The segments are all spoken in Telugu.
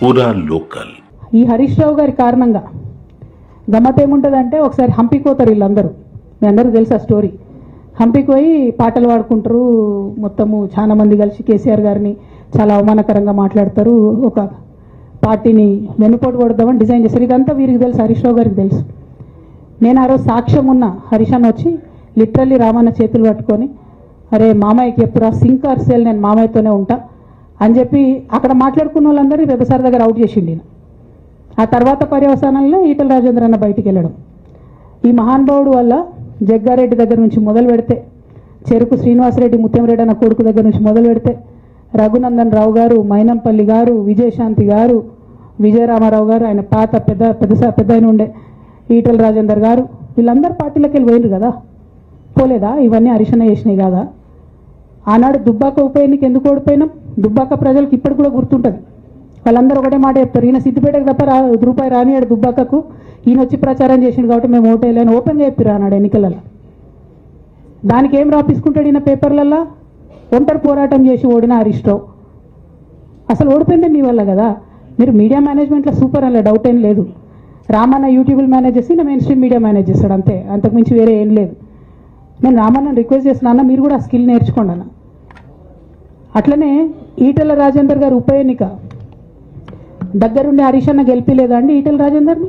పూరా లోకల్. ఈ హరీష్ రావు గారి కారణంగా గమ్మత్ ఏముంటుందంటే, ఒకసారి హంపికి పోతారు వీళ్ళందరూ, మీ అందరికీ తెలుసు ఆ స్టోరీ. హంపికి పోయి పాటలు పాడుకుంటారు, మొత్తము చాలా మంది కలిసి కేసీఆర్ గారిని చాలా అవమానకరంగా మాట్లాడతారు, ఒక పార్టీని వెన్నుపోటు కొడదామని డిజైన్ చేశారు. ఇదంతా వీరికి తెలుసు, హరీష్ రావు గారికి తెలుసు. నేను ఆ రోజు సాక్ష్యం ఉన్న హరీష్ అన్న వచ్చి లిటరల్లీ రామన్న చేతులు పట్టుకొని, అరే మామయ్యకి ఎప్పుడు సింక్ ఆర్ సేల్, నేను మామయ్యతోనే ఉంటా అని చెప్పి అక్కడ మాట్లాడుకున్న వాళ్ళందరూ రెడ్డిసార్ దగ్గర అవుట్ చేసిండి. ఆ తర్వాత పర్యవసానంలో ఈటల రాజేంద్ర అన్న బయటికి వెళ్ళడం. ఈ మహానుభావుడు వల్ల జగ్గారెడ్డి దగ్గర నుంచి మొదలు పెడితే, చెరుకు శ్రీనివాసరెడ్డి ముత్యంరెడ్డి అన్న కొడుకు దగ్గర నుంచి మొదలు పెడితే, రఘునందన్ రావు గారు, మైనంపల్లి గారు, విజయశాంతి గారు, విజయరామారావు గారు, ఆయన పాత పెద్ద ఆయన ఉండే ఈటల రాజేందర్ గారు, వీళ్ళందరూ పార్టీలోకి వెళ్ళి పోయినారు కదా, పోలేదా? ఇవన్నీ హరీషన్న చేసినాయి కాదా? ఆనాడు దుబ్బాక ఉప ఎన్నిక ఎందుకు ఓడిపోయినాం? దుబ్బాక ప్రజలకు ఇప్పటికి కూడా గుర్తుంటుంది. వాళ్ళందరూ ఒకటే మాట చెప్తారు, ఈయన సిద్దిపేటకు తప్ప రూపాయి రానియాడు దుబ్బాకకు, ఈయన వచ్చి ప్రచారం చేసిండు కాబట్టి మేము ఓటేయాలని ఓపెన్గా చెప్పారు ఆనాడు ఎన్నికలలో. దానికి ఏం రాపించుకుంటాడు ఈయన పేపర్లల్లో? ఒంటరి పోరాటం చేసి ఓడిన హరీష్ రావు. అసలు ఓడిపోయింది మీ వల్ల కదా. మీరు మీడియా మేనేజ్మెంట్లో సూపర్, అలా డౌట్ ఏం లేదు. రామన్న యూట్యూబ్లు మేనేజ్ చేసి నా మెయిన్ స్ట్రీమ్ మీడియా మేనేజ్ చేస్తాడు, అంతే, అంతకుమించి వేరే ఏం లేదు. నేను రామన్నని రిక్వెస్ట్ చేస్తున్నా, మీరు కూడా ఆ స్కిల్ నేర్చుకోండి అన్న. అట్లనే ఈటల రాజేందర్ గారు ఉప ఎన్నిక దగ్గరుండి హరీష్ అన్న గెలిపిలేదా అండి ఈటల రాజేందర్ని?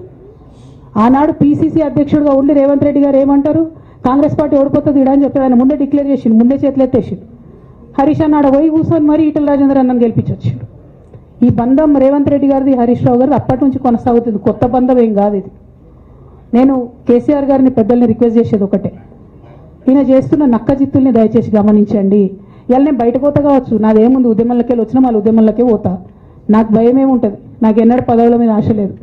ఆనాడు పీసీసీ అధ్యక్షుడిగా ఉండి రేవంత్ రెడ్డి గారు ఏమంటారు, కాంగ్రెస్ పార్టీ ఓడిపోతుంది ఇడా అని చెప్పి ఆయన ముందే డిక్లేర్ చేసిండు, ముందే చేతులు ఎత్తేసిండు. హరీష్ అన్న ఆడ పోయి కూర్చొని మరి ఈటల రాజేందర్ అన్నని గెలిపించొచ్చిండు. ఈ బంధం రేవంత్ రెడ్డి గారిది, హరీష్ రావు గారిది అప్పటి నుంచి కొనసాగుతుంది, కొత్త బంధం ఏం కాదు ఇది. నేను కేసీఆర్ గారిని పెద్దల్ని రిక్వెస్ట్ చేసేది ఒకటే, ఈయన చేస్తున్న నక్క జిత్తుల్ని దయచేసి గమనించండి. ఇలా నేను బయట పోతా కావచ్చు, నాదేముంది, ఉద్యమంలోకి వెళ్ళి వచ్చినా మళ్ళీ ఉద్యమంలోకే పోతా, నాకు భయం ఏముంటుంది, నాకు ఎన్నడూ పదవుల మీద ఆశ లేదు.